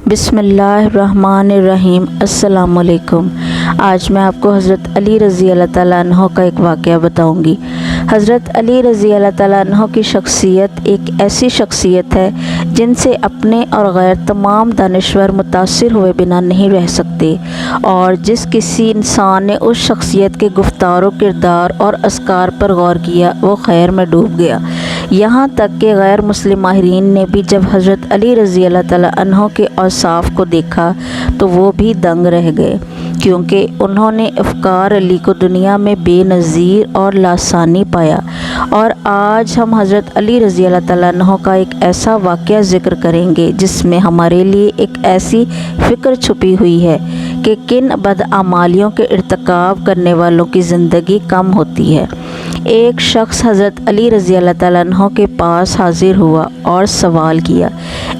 बिस्मिल्लाहिर्रहमानिर्रहीम। अस्सलाम वालेकुम। आज मैं आपको हज़रत अली रज़ी अल्लाह ताला अन्हो का एक वाक़या बताऊंगी। हज़रत अली रज़ी अल्लाह ताला अन्हो की शख्सियत एक ऐसी शख्सियत है जिनसे अपने और गैर तमाम दानिश्वर मुतासिर हुए बिना नहीं रह सकते, और जिस किसी इंसान ने उस शख्सियत के गुफ्तार किरदार और अस्कार पर गौर किया वो खैर में डूब गया। यहाँ तक कि गैर मुस्लिम माहिरीन ने भी जब हज़रत अली रज़ी अल्लाह ताला अन्हो के औसाफ को देखा तो वो भी दंग रह गए, क्योंकि उन्होंने अफ़कार अली को दुनिया में बेनज़ीर और लासानी पाया। और आज हम हज़रत अली रज़ी अल्लाह ताला अन्हो का एक ऐसा वाक़या ज़िक्र करेंगे जिसमें हमारे लिए एक ऐसी फ़िक्र छुपी हुई है कि किन बदअमालियों के इर्तिकाब करने वालों की ज़िंदगी कम होती है। एक शख्स हज़रत अली रज़ी अल्लाह ताला अन्हो के पास हाज़िर हुआ और सवाल किया,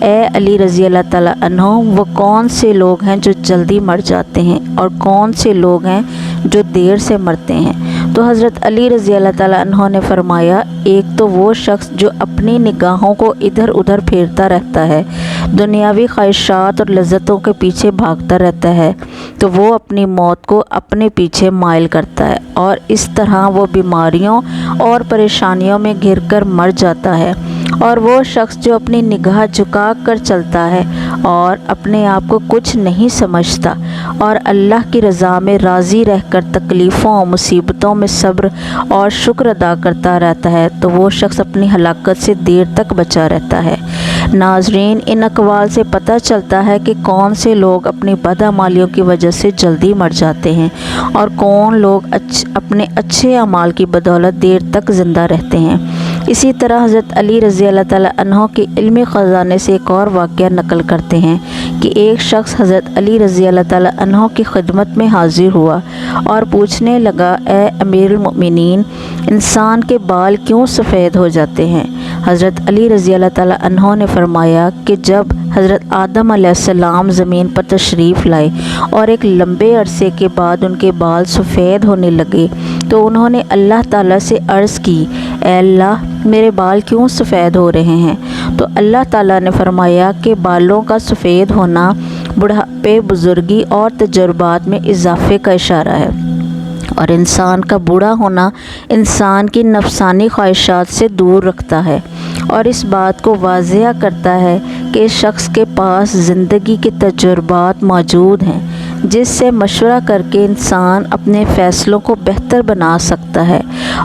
ए अली रज़ी अल्लाह ताला अन्हो, वो कौन से लोग हैं जो जल्दी मर जाते हैं और कौन से लोग हैं जो देर से मरते हैं? तो हज़रत अली रज़ी अल्लाह ताला अन्हो ने फरमाया, एक तो वो शख्स जो अपनी निगाहों को इधर उधर फेरता रहता है, दुनियावी ख्वाहिशात और लज्जतों के पीछे भागता रहता है, तो वो अपनी मौत को अपने पीछे माइल करता है और इस तरह वो बीमारियों और परेशानियों में घिरकर मर जाता है। और वो शख्स जो अपनी निगाह झुका कर चलता है और अपने आप को कुछ नहीं समझता और अल्लाह की रज़ा में राज़ी रहकर तकलीफ़ों और मुसीबतों में सब्र और शुक्र अदा करता रहता है, तो वो शख्स अपनी हलाकत से देर तक बचा रहता है। नाज़रीन, इन अक़वाल से पता चलता है कि कौन से लोग अपनी बदअमालियों की वजह से जल्दी मर जाते हैं और कौन लोग अपने अच्छे अमाल की बदौलत देर तक ज़िंदा रहते हैं। इसी तरह हज़रत अली रज़ी अल्लाह ताला अन्हो के इल्मी ख़ज़ाने से एक और वाक़या नकल करते हैं कि एक शख्स हज़रत अली रज़ी अल्लाह ताला अन्हो की खिदमत में हाज़िर हुआ और पूछने लगा, ए अमीरुल मोमिनीन, इंसान के बाल क्यों सफ़ेद हो जाते हैं? हज़रत अली रज़ी अल्लाह ताला अन्हो ने फरमाया कि जब हज़रत आदम अलैहिस्सलाम ज़मीन पर तशरीफ़ लाए और एक लंबे अरसे के बाद उनके बाल सफ़ेद होने लगे तो उन्होंने अल्लाह ताला से अर्ज़ की, ए अल्लाह, मेरे बाल क्यों सफ़ेद हो रहे हैं? तो अल्लाह ताला ने फरमाया कि बालों का सफ़ेद होना बुढ़ापे, बुज़ुर्गी और तजुर्बात में इजाफ़े का इशारा है, और इंसान का बूढ़ा होना इंसान की नफसानी ख्वाहिशात से दूर रखता है और इस बात को वाज़ेह करता है कि शख्स के पास ज़िंदगी के तजुर्बात मौजूद हैं जिससे मशवरा करके इंसान अपने फ़ैसलों को बेहतर बना सकता है।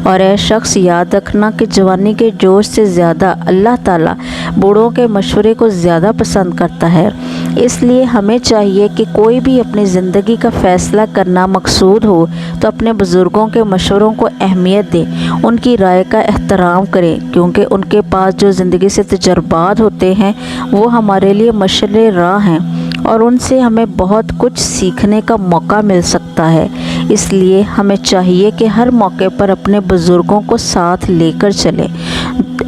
और यह शख्स याद रखना कि जवानी के जोश से ज़्यादा अल्लाह ताला बूढ़ों के मशवरे को ज़्यादा पसंद करता है। इसलिए हमें चाहिए कि कोई भी अपनी ज़िंदगी का फ़ैसला करना मकसूद हो तो अपने बुज़ुर्गों के मशवरों को अहमियत दें, उनकी राय का एहतराम करें, क्योंकि उनके पास जो ज़िंदगी से तजुर्बात होते हैं वो हमारे लिए मशअले राह हैं और उनसे हमें बहुत कुछ सीखने का मौका मिल सकता है। इसलिए हमें चाहिए कि हर मौके पर अपने बुज़ुर्गों को साथ लेकर चलें।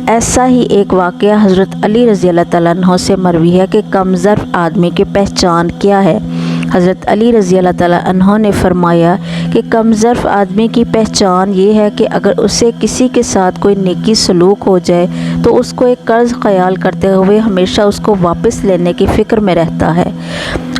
ऐसा ही एक वाक़या हज़रत अली रज़ी अल्लाह ताला अन्हो से मरवी है कि कमज़र्फ़ आदमी की पहचान क्या है। हज़रत अली रज़ी अल्लाह ताला अन्हो ने फरमाया कि कमज़र्फ़ आदमी की पहचान ये है कि अगर उसे किसी के साथ कोई नेकी सलूक हो जाए तो उसको एक कर्ज़ ख़याल करते हुए हमेशा उसको वापस लेने की फ़िक्र में रहता है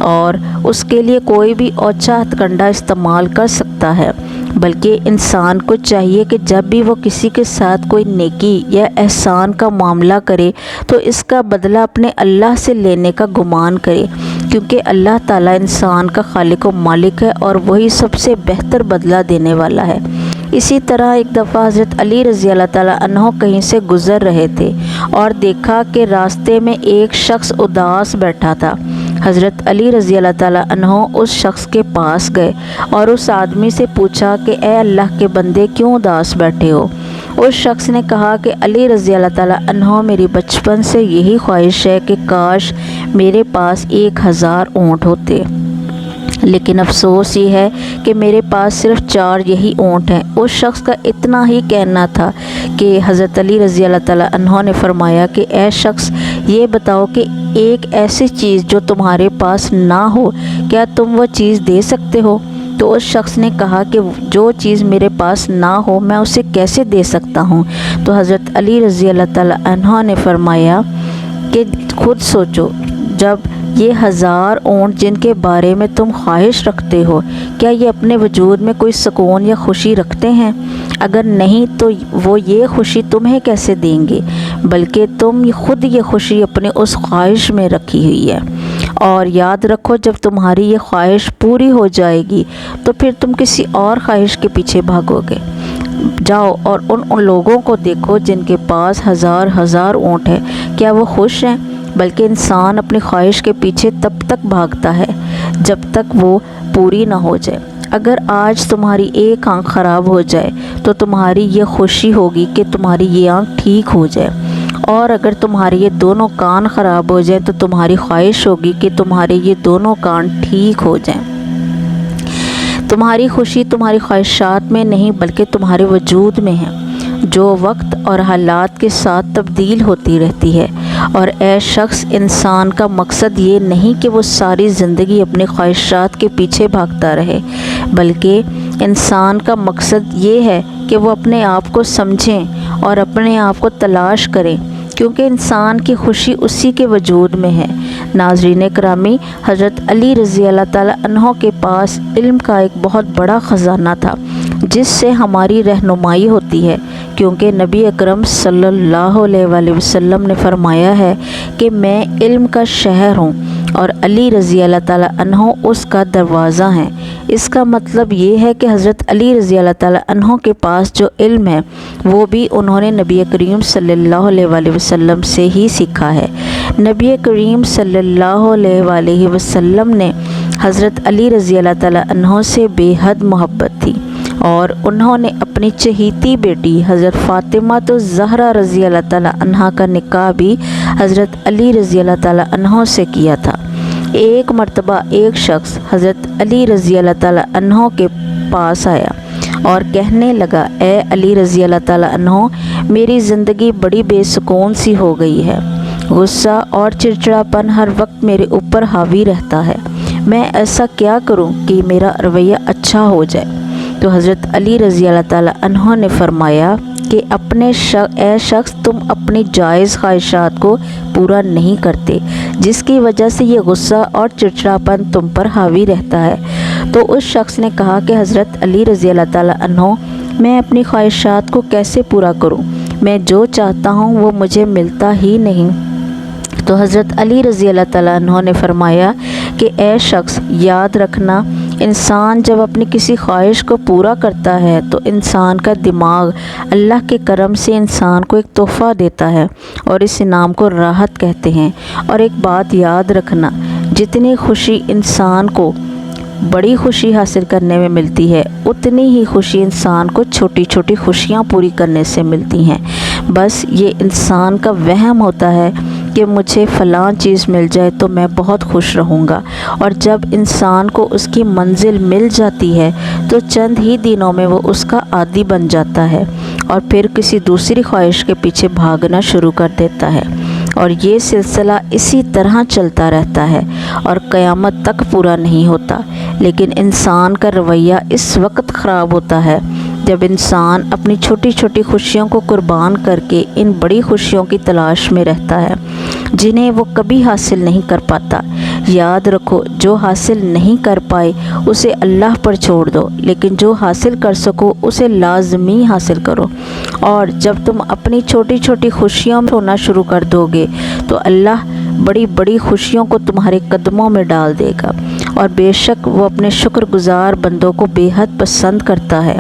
और उसके लिए कोई भी औचा हथकंडा इस्तेमाल कर सकता है। बल्कि इंसान को चाहिए कि जब भी वो किसी के साथ कोई नेकी या एहसान का मामला करे तो इसका बदला अपने अल्लाह से लेने का गुमान करे, क्योंकि अल्लाह ताला इंसान का खालिक व मालिक है और वही सबसे बेहतर बदला देने वाला है। इसी तरह एक दफ़ा हज़रत अली रज़ी अल्लाह ताला अन्हो कहीं से गुज़र रहे थे और देखा कि रास्ते में एक शख्स उदास बैठा था। हज़रत अली रज़ी अल्लाह ताला अन्हो उस शख्स के पास गए और उस आदमी से पूछा कि ए अल्लाह के बंदे, क्यों उदास बैठे हो? उस शख्स ने कहा कि अली रज़ी अल्लाह ताला अन्हो, मेरी बचपन से यही ख्वाहिश है कि काश मेरे पास 1000 ऊँट होते, लेकिन अफसोस ये है कि मेरे पास सिर्फ 4 यही ऊँट हैं। उस शख्स का इतना ही कहना था कि हज़रत अली रज़ी अल्लाह ताला अन्हो ने फरमाया कि ए शख्स, ये बताओ कि एक ऐसी चीज़ जो तुम्हारे पास ना हो, क्या तुम वो चीज़ दे सकते हो? तो उस शख्स ने कहा कि जो चीज़ मेरे पास ना हो मैं उसे कैसे दे सकता हूँ? तो हज़रत अली रज़ी अल्लाह ताला अन्हो ने फरमाया कि खुद सोचो, जब یہ 1000 اونٹ جن کے بارے میں تم خواہش رکھتے ہو، کیا یہ اپنے وجود میں کوئی سکون یا خوشی رکھتے ہیں؟ اگر نہیں تو وہ یہ خوشی تمہیں کیسے دیں گے؟ بلکہ تم خود یہ خوشی اپنے اس خواہش میں رکھی ہوئی ہے۔ اور یاد رکھو، جب تمہاری یہ خواہش پوری ہو جائے گی تو پھر تم کسی اور خواہش کے پیچھے بھاگو گے۔ جاؤ اور ان لوگوں کو دیکھو جن کے پاس 1000 اونٹ ہیں، کیا وہ خوش ہیں؟ بلکہ انسان اپنی خواہش کے پیچھے تب تک بھاگتا ہے جب تک وہ پوری نہ ہو جائے۔ اگر آج تمہاری ایک آنکھ خراب ہو جائے تو تمہاری یہ خوشی ہوگی کہ تمہاری یہ آنکھ ٹھیک ہو جائے، اور اگر تمہارے یہ دونوں کان خراب ہو جائیں تو تمہاری خواہش ہوگی کہ تمہارے یہ دونوں کان ٹھیک ہو جائیں۔ تمہاری خوشی تمہاری خواہشات میں نہیں بلکہ تمہارے وجود میں ہے، جو وقت اور حالات کے ساتھ تبدیل ہوتی رہتی ہے۔ اور اے شخص، انسان کا مقصد یہ نہیں کہ وہ ساری زندگی اپنی خواہشات کے پیچھے بھاگتا رہے، بلکہ انسان کا مقصد یہ ہے کہ وہ اپنے آپ کو سمجھیں اور اپنے آپ کو تلاش کریں، کیونکہ انسان کی خوشی اسی کے وجود میں ہے۔ ناظرین اکرامی، حضرت علی رضی اللہ تعالیٰ عنہ کے پاس علم کا ایک بہت بڑا خزانہ تھا جس سے ہماری رہنمائی ہوتی ہے، کیونکہ نبی اکرم صلی اللہ علیہ وآلہ وسلم نے فرمایا ہے کہ میں علم کا شہر ہوں اور علی رضی اللہ تعالیٰ عنہ اس کا دروازہ ہیں۔ اس کا مطلب یہ ہے کہ حضرت علی رضی اللہ تعالیٰ عنہ کے پاس جو علم ہے وہ بھی انہوں نے نبی کریم صلی اللہ علیہ وآلہ وسلم سے ہی سیکھا ہے۔ نبی کریم صلی اللہ علیہ وآلہ وسلم نے حضرت علی رضی اللہ تعالیٰ عنہ سے بے حد محبت تھی، اور انہوں نے اپنی چہیتی بیٹی حضرت فاطمہ الزہرا رضی اللہ تعالیٰ عنہ کا نکاح بھی حضرت علی رضی اللہ تعالیٰ عنہ سے کیا تھا۔ ایک مرتبہ ایک شخص حضرت علی رضی اللہ تعالیٰ عنہ کے پاس آیا اور کہنے لگا، اے علی رضی اللہ تعالیٰ عنہ، میری زندگی بڑی بے سکون سی ہو گئی ہے، غصہ اور چڑچڑاپن ہر وقت میرے اوپر حاوی رہتا ہے، میں ایسا کیا کروں کہ میرا رویہ اچھا ہو جائے؟ تو حضرت علی رضی اللہ تعالیٰ عنہ نے فرمایا کہ اے شخص، تم اپنی جائز خواہشات کو پورا نہیں کرتے، جس کی وجہ سے یہ غصہ اور چڑچڑاپن تم پر حاوی رہتا ہے۔ تو اس شخص نے کہا کہ حضرت علی رضی اللہ تعالیٰ عنہ، میں اپنی خواہشات کو کیسے پورا کروں؟ میں جو چاہتا ہوں وہ مجھے ملتا ہی نہیں۔ تو حضرت علی رضی اللہ تعالیٰ عنہ نے فرمایا کہ اے شخص، یاد رکھنا، انسان جب اپنی کسی خواہش کو پورا کرتا ہے تو انسان کا دماغ اللہ کے کرم سے انسان کو ایک تحفہ دیتا ہے، اور اس انعام کو راحت کہتے ہیں۔ اور ایک بات یاد رکھنا، جتنی خوشی انسان کو بڑی خوشی حاصل کرنے میں ملتی ہے، اتنی ہی خوشی انسان کو چھوٹی چھوٹی خوشیاں پوری کرنے سے ملتی ہیں۔ بس یہ انسان کا وہم ہوتا ہے کہ مجھے فلاں چیز مل جائے تو میں بہت خوش رہوں گا، اور جب انسان کو اس کی منزل مل جاتی ہے تو چند ہی دنوں میں وہ اس کا عادی بن جاتا ہے اور پھر کسی دوسری خواہش کے پیچھے بھاگنا شروع کر دیتا ہے، اور یہ سلسلہ اسی طرح چلتا رہتا ہے اور قیامت تک پورا نہیں ہوتا۔ لیکن انسان کا رویہ اس وقت خراب ہوتا ہے جب انسان اپنی چھوٹی چھوٹی خوشیوں کو قربان کر کے ان بڑی خوشیوں کی تلاش میں رہتا ہے جنہیں وہ کبھی حاصل نہیں کر پاتا۔ یاد رکھو، جو حاصل نہیں کر پائے اسے اللہ پر چھوڑ دو، لیکن جو حاصل کر سکو اسے لازمی حاصل کرو۔ اور جب تم اپنی چھوٹی چھوٹی خوشیوں میں ہونا شروع کر دو گے تو اللہ بڑی بڑی خوشیوں کو تمہارے قدموں میں ڈال دے گا، اور بے شک وہ اپنے شکر گزار بندوں کو بے حد پسند کرتا ہے۔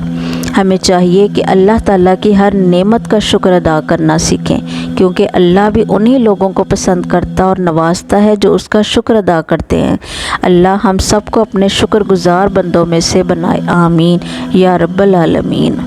ہمیں چاہیے کہ اللہ تعالیٰ کی ہر نعمت کا شکر ادا کرنا سیکھیں، کیونکہ اللہ بھی انہی لوگوں کو پسند کرتا اور نوازتا ہے جو اس کا شکر ادا کرتے ہیں۔ اللہ ہم سب کو اپنے شکر گزار بندوں میں سے بنائے، آمین یا رب العالمین۔